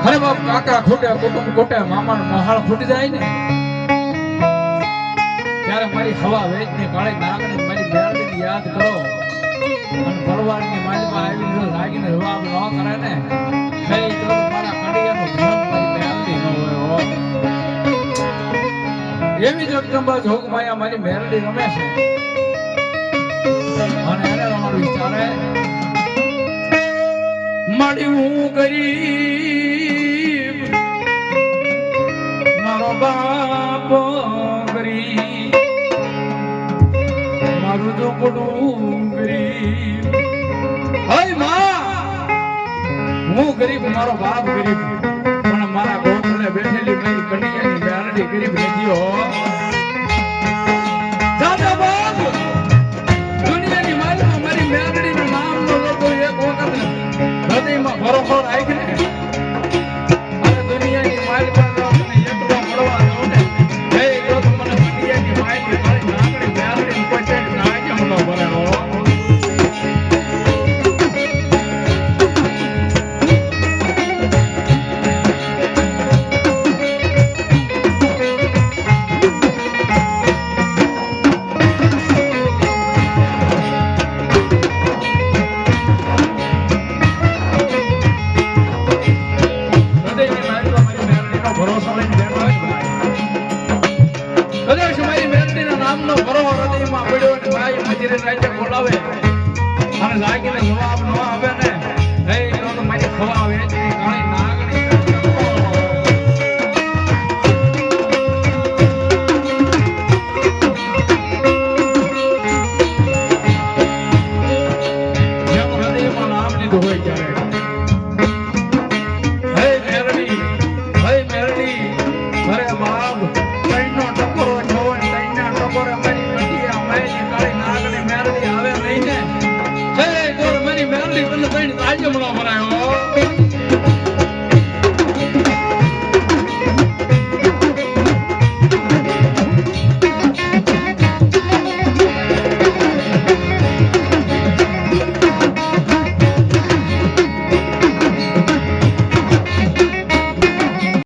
અરે બાપ કાકા ખોટે કુટુંબ ખોટે મામા મહાળ ફૂટી જાય ને ત્યારે મારી હવા વેચની કાળી નાગણી મારી મેરડીને યાદ કરો અને ભરવાડની માલમાં આવી જો લાગીને જવાબ ન કરે ને કઈ તો મારા કડિયાનું ધન મારી મેરડી ન હોય હો એવી જગદંબા જોગમાયા મારી મેરડી રમે છે અને એને રમવાનું વિચારે માડી હું ગરીબ મારો બાપ ગરીબ મારું ઝૂંપડું ગરીબ હય માં હું ગરીબ મારો બાપ ગરીબ પણ મારા ગોખલે બેઠેલી મારી કન્યાની મેરડી ગરીબ નથી હો દાદા બાપ દુનિયાની માલમાં મારી મેરડીનું નામ નો લેતો એક વખત હૃદયમાં ભરોસો રાખ ને